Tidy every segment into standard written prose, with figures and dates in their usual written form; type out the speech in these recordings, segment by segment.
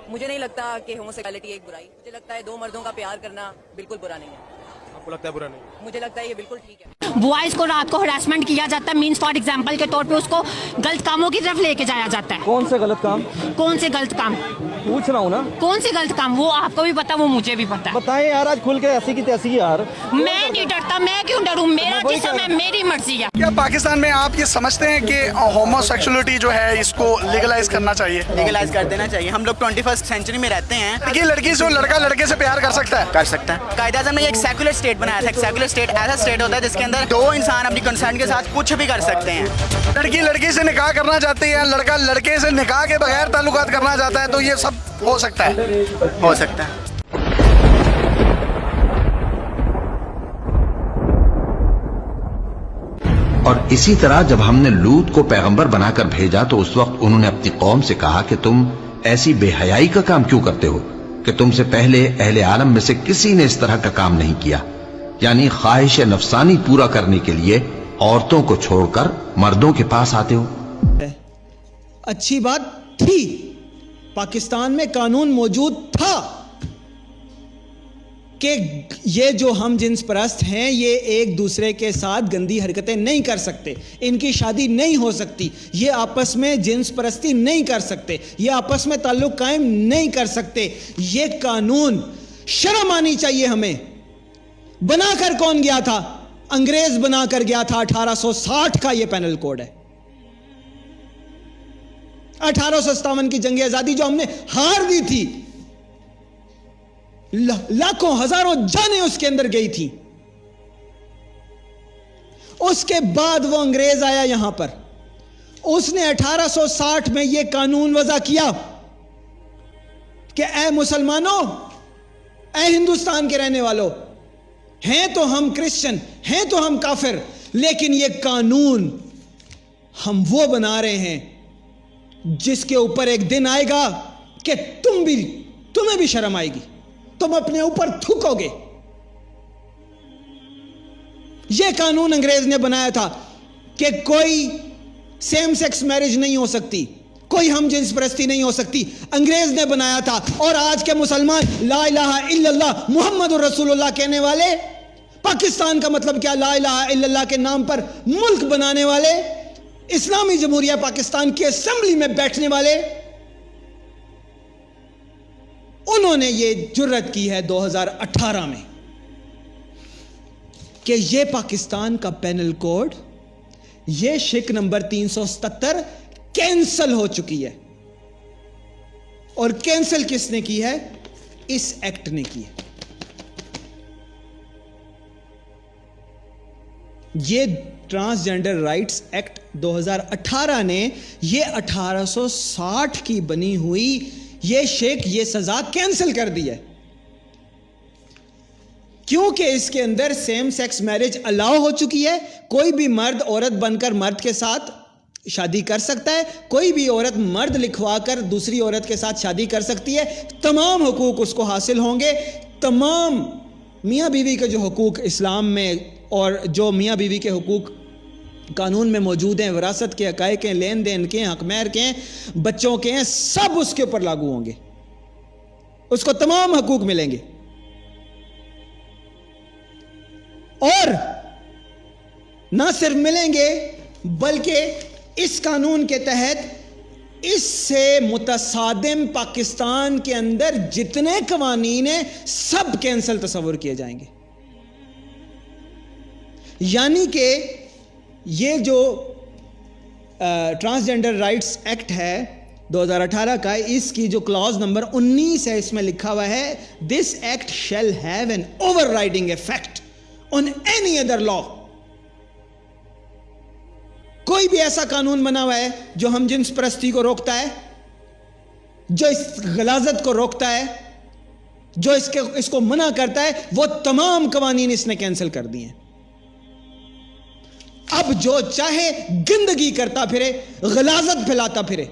مجھے نہیں لگتا کہ ہوموسیکسوالٹی ایک برائی، مجھے لگتا ہے دو مردوں کا پیار کرنا بالکل برا نہیں ہے. آپ کو لگتا ہے برا نہیں؟ مجھے لگتا ہے یہ بالکل ٹھیک ہے. بوائز کو رات کو ہراسمنٹ کیا جاتا ہے، مینس فار ایگزامپل کے طور پہ اس کو غلط کاموں کی طرف لے کے جایا جاتا ہے. کون سے غلط کام؟ کون سے غلط کام؟ پوچھ رہا ہوں نا. کون سے غلط کام؟ وہ آپ کو بھی پتا، وہ مجھے بھی پتا. بتائیں یار، آج کھل کے ایسی کی تیسی یار. میں نہیں ڈرتا، میں کیوں ڈروں؟ میرا جسم ہے، میری مرضی ہے. کیا پاکستان میں آپ یہ سمجھتے ہیں کہ ہومو سیکسولیٹی جو ہے اس کو لیگلائز کرنا چاہیے؟ لیگلائز کر دینا چاہیے. ہم لوگ 21 سینچری میں رہتے ہیں. کہ لڑکی سے لڑکا لڑکے سے پیار کر سکتا ہے؟ کر سکتا ہے. قائد اعظم نے ایک سیکولر اسٹیٹ بنایا تھا. ایک سیکولر اسٹیٹ ایسا اسٹیٹ ہوتا ہے جس کے اندر دو انسان اپنی کنسرن کے ساتھ کچھ بھی کر سکتے ہیں. لڑکی لڑکی سے نکاح کرنا چاہتی ہے، لڑکا لڑکے سے نکاح کے بغیر تعلقات کرنا چاہتا ہے، تو یہ سب ہو سکتا ہے. ہو سکتا ہے. اور اسی طرح جب ہم نے لوط کو پیغمبر بنا کر بھیجا تو اس وقت انہوں نے اپنی قوم سے کہا کہ تم ایسی بے حیائی کا کام کیوں کرتے ہو کہ تم سے پہلے اہل عالم میں سے کسی نے اس طرح کا کام نہیں کیا، یعنی خواہش نفسانی پورا کرنے کے لیے عورتوں کو چھوڑ کر مردوں کے پاس آتے ہو. اچھی بات تھی، پاکستان میں قانون موجود تھا کہ یہ جو ہم جنس پرست ہیں یہ ایک دوسرے کے ساتھ گندی حرکتیں نہیں کر سکتے، ان کی شادی نہیں ہو سکتی، یہ آپس میں جنس پرستی نہیں کر سکتے، یہ آپس میں تعلق قائم نہیں کر سکتے. یہ قانون شرم آنی چاہیے ہمیں. بنا کر کون گیا تھا؟ انگریز بنا کر گیا تھا. 1860 کا یہ پینل کوڈ ہے. 1857 کی جنگ آزادی جو ہم نے ہار دی تھی، لاکھوں ہزاروں جانیں اس کے اندر گئی تھی. اس کے بعد وہ انگریز آیا یہاں پر، اس نے 1860 میں یہ قانون وضع کیا کہ اے مسلمانوں، اے ہندوستان کے رہنے والوں، ہیں تو ہم کرسچن، ہیں تو ہم کافر، لیکن یہ قانون ہم وہ بنا رہے ہیں جس کے اوپر ایک دن آئے گا کہ تمہیں بھی شرم آئے گی، تم اپنے اوپر تھوکو گے. یہ قانون انگریز نے بنایا تھا کہ کوئی سیم سیکس میرج نہیں ہو سکتی، کوئی ہم جنس پرستی نہیں ہو سکتی. انگریز نے بنایا تھا. اور آج کے مسلمان لا الہ الا اللہ محمد رسول اللہ کہنے والے، پاکستان کا مطلب کیا؟ لا الہ الا اللہ کے نام پر ملک بنانے والے، اسلامی جمہوریہ پاکستان کی اسمبلی میں بیٹھنے والے، انہوں نے یہ جرت کی ہے 2018 میں کہ یہ پاکستان کا پینل کوڈ، یہ شک نمبر 377 کینسل ہو چکی ہے. اور کینسل کس نے کی ہے؟ اس ایکٹ نے کی ہے. یہ ٹرانسجینڈر رائٹس ایکٹ 2018 نے یہ 1860 کی بنی ہوئی یہ شک، یہ سزا کینسل کر دی ہے، کیونکہ اس کے اندر سیم سیکس میرج الاؤ ہو چکی ہے. کوئی بھی مرد عورت بن کر مرد کے ساتھ شادی کر سکتا ہے، کوئی بھی عورت مرد لکھوا کر دوسری عورت کے ساتھ شادی کر سکتی ہے. تمام حقوق اس کو حاصل ہوں گے. تمام میاں بیوی کے جو حقوق اسلام میں اور جو میاں بیوی کے حقوق قانون میں موجود ہیں، وراثت کے حقائق ہیں، لین دین کے ہیں، حق مہر کے ہیں، بچوں کے ہیں، سب اس کے اوپر لاگو ہوں گے. اس کو تمام حقوق ملیں گے. اور نہ صرف ملیں گے بلکہ اس قانون کے تحت اس سے متصادم پاکستان کے اندر جتنے قوانین ہیں سب کینسل تصور کیے جائیں گے. یعنی کہ یہ جو ٹرانسجینڈر رائٹس ایکٹ ہے 2018 کا، اس کی جو کلاز نمبر 19 ہے، اس میں لکھا ہوا ہے this act shall have an overriding effect on any other law. کوئی بھی ایسا قانون بنا ہوا ہے جو ہم جنس پرستی کو روکتا ہے، جو اس غلاظت کو روکتا ہے، جو اس کو منع کرتا ہے، وہ تمام قوانین اس نے کینسل کر دیے ہیں. اب جو چاہے گندگی کرتا پھرے، غلاظت پھیلاتا پھرے،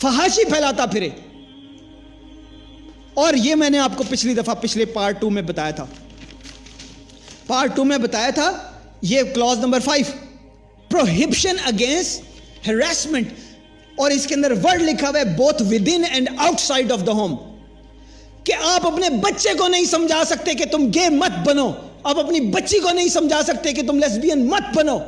فحاشی پھیلاتا پھرے. اور یہ میں نے آپ کو پچھلی دفعہ پچھلے پارٹ 2 میں بتایا تھا. پارٹ 2 میں بتایا تھا یہ کلاز نمبر 5 پروہیبشن اگینسٹ ہراسمنٹ اور اس کے اندر ورڈ لکھا ہوا ہے both with in and out side of the home, کہ آپ اپنے بچے کو نہیں سمجھا سکتے کہ تم گے مت بنو, آپ اپنی بچی کو نہیں سمجھا سکتے کہ تم لیسبین مت بنو.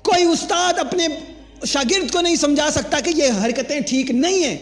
کوئی استاد اپنے شاگرد کو نہیں سمجھا سکتا کہ یہ حرکتیں ٹھیک نہیں ہیں.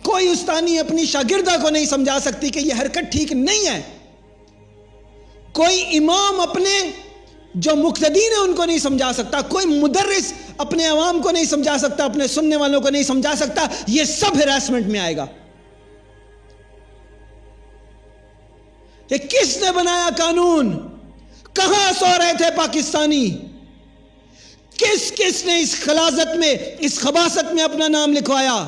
کوئی استانی اپنی شاگردہ کو نہیں سمجھا سکتی کہ یہ حرکت ٹھیک نہیں ہے. کوئی امام اپنے جو مقتدین ہیں ان کو نہیں سمجھا سکتا. کوئی مدرس اپنے عوام کو نہیں سمجھا سکتا, اپنے سننے والوں کو نہیں سمجھا سکتا. یہ سب ہراسمنٹ میں آئے گا. یہ کس نے بنایا قانون؟ کہاں سو رہے تھے پاکستانی؟ کس نے اس خلاصت میں, اس خباثت میں اپنا نام لکھوایا؟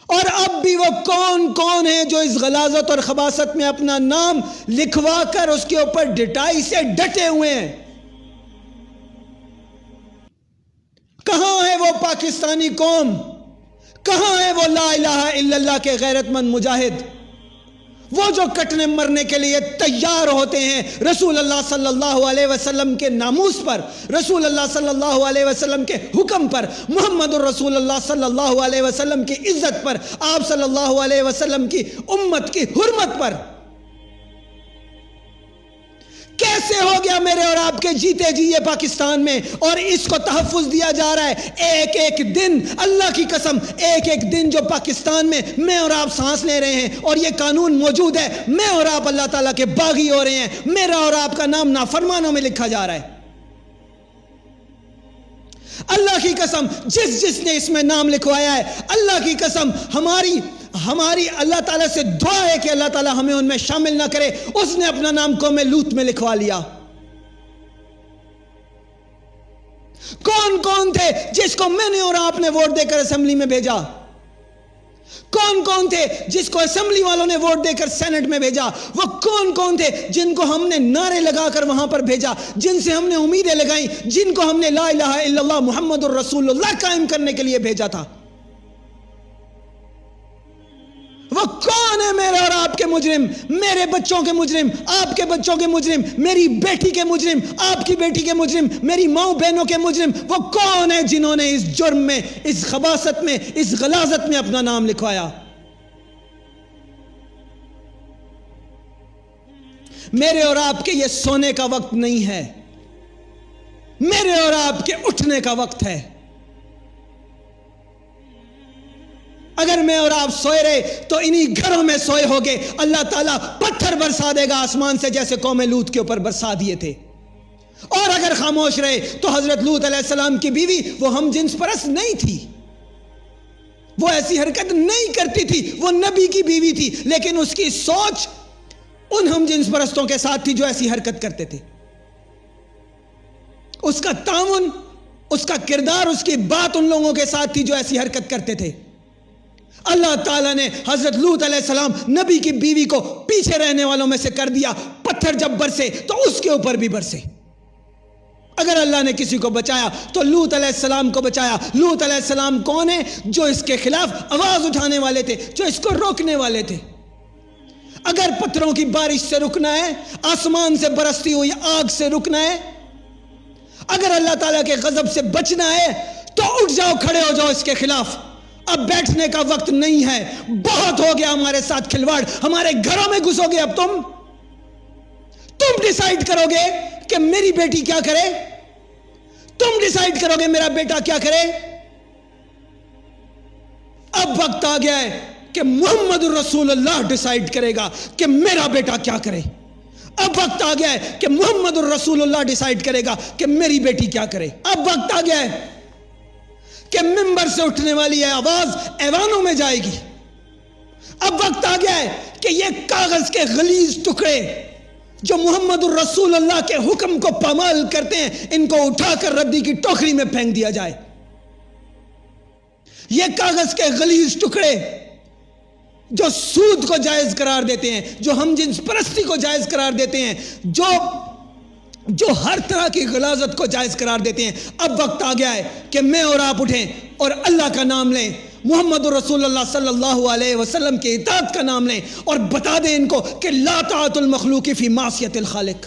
اور اب بھی وہ کون ہیں جو اس غلاظت اور خباثت میں اپنا نام لکھوا کر اس کے اوپر ڈٹائی سے ڈٹے ہوئے ہیں؟ کہاں ہے وہ پاکستانی قوم؟ کہاں ہے وہ لا الہ الا اللہ کے غیرت مند مجاہد؟ وہ جو کٹنے مرنے کے لیے تیار ہوتے ہیں رسول اللہ صلی اللہ علیہ وسلم کے ناموس پر, رسول اللہ صلی اللہ علیہ وسلم کے حکم پر, محمد الرسول اللہ صلی اللہ علیہ وسلم کی عزت پر, آپ صلی اللہ علیہ وسلم کی امت کی حرمت پر. کیسے ہو گیا میرے اور آپ کے جیتے جی یہ پاکستان میں, اور اس کو تحفظ دیا جا رہا ہے ایک ایک دن, اللہ کی قسم ایک ایک دن جو پاکستان میں اور آپ سانس لے رہے ہیں اور یہ قانون موجود ہے, میں اور آپ اللہ تعالیٰ کے باغی ہو رہے ہیں, میرا اور آپ کا نام نافرمانوں میں لکھا جا رہا ہے. اللہ کی قسم جس نے اس میں نام لکھوایا ہے, اللہ کی قسم ہماری اللہ تعالیٰ سے دعا ہے کہ اللہ تعالیٰ ہمیں ان میں شامل نہ کرے. اس نے اپنا نام قوم لوط میں لکھوا لیا. کون تھے جس کو میں نے اور آپ نے ووٹ دے کر اسمبلی میں بھیجا؟ کون تھے جس کو اسمبلی والوں نے ووٹ دے کر سینٹ میں بھیجا؟ وہ کون تھے جن کو ہم نے نعرے لگا کر وہاں پر بھیجا, جن سے ہم نے امیدیں لگائیں, جن کو ہم نے لا الہ الا اللہ محمد الرسول اللہ قائم کرنے کے لیے بھیجا تھا؟ وہ کون ہے میرے اور آپ کے مجرم, میرے بچوں کے مجرم, آپ کے بچوں کے مجرم, میری بیٹی کے مجرم, آپ کی بیٹی کے مجرم, میری ماں بہنوں کے مجرم؟ وہ کون ہے جنہوں نے اس جرم میں, اس خباثت میں, اس غلاظت میں اپنا نام لکھوایا؟ میرے اور آپ کے یہ سونے کا وقت نہیں ہے, میرے اور آپ کے اٹھنے کا وقت ہے. اگر میں اور آپ سوئے رہے تو انہی گھروں میں سوئے ہوگے. اللہ تعالیٰ پتھر برسا دے گا آسمان سے, جیسے قوم لوط کے اوپر برسا دیے تھے. اور اگر خاموش رہے تو حضرت لوط علیہ السلام کی بیوی وہ ہم جنس پرست نہیں تھی, وہ ایسی حرکت نہیں کرتی تھی, وہ نبی کی بیوی تھی, لیکن اس کی سوچ ان ہم جنس پرستوں کے ساتھ تھی جو ایسی حرکت کرتے تھے. اس کا تعاون, اس کا کردار, اس کی بات ان لوگوں کے ساتھ تھی جو ایسی حرکت کرتے تھے. اللہ تعالیٰ نے حضرت لوط علیہ السلام نبی کی بیوی کو پیچھے رہنے والوں میں سے کر دیا. پتھر جب برسے تو اس کے اوپر بھی برسے. اگر اللہ نے کسی کو بچایا تو لوط علیہ السلام کو بچایا. لوط علیہ السلام کون ہے؟ جو اس کے خلاف آواز اٹھانے والے تھے, جو اس کو روکنے والے تھے. اگر پتھروں کی بارش سے رکنا ہے, آسمان سے برستی ہوئی آگ سے رکنا ہے, اگر اللہ تعالیٰ کے غضب سے بچنا ہے تو اٹھ جاؤ, کھڑے ہو جاؤ اس کے خلاف. اب بیٹھنے کا وقت نہیں ہے. بہت ہو گیا ہمارے ساتھ کھلواڑ, ہمارے گھروں میں گھسو گے. اب تم ڈیسائیڈ کرو گے کہ میری بیٹی کیا کرے, تم ڈیسائیڈ کرو گے میرا بیٹا کیا کرے. اب وقت آ گیا ہے کہ محمد الرسول اللہ ڈیسائیڈ کرے گا کہ میرا بیٹا کیا کرے. اب وقت آ گیا ہے کہ محمد الرسول اللہ ڈیسائیڈ کرے گا کہ میری بیٹی کیا کرے. اب وقت آ گیا ہے کہ ممبر سے اٹھنے والی ہے آواز ایوانوں میں جائے گی. اب وقت آ گیا ہے کہ یہ کاغذ کے غلیظ ٹکڑے جو محمد الرسول اللہ کے حکم کو پامال کرتے ہیں, ان کو اٹھا کر ردی کی ٹوکری میں پھینک دیا جائے. یہ کاغذ کے غلیظ ٹکڑے جو سود کو جائز قرار دیتے ہیں, جو ہم جنس پرستی کو جائز قرار دیتے ہیں, جو ہر طرح کی غلاظت کو جائز قرار دیتے ہیں, اب وقت آ گیا ہے کہ میں اور آپ اٹھیں اور اللہ کا نام لیں, محمد رسول اللہ صلی اللہ علیہ وسلم کے اطاعت کا نام لیں, اور بتا دیں ان کو کہ لا طاعت المخلوق فی معصیت الخالق.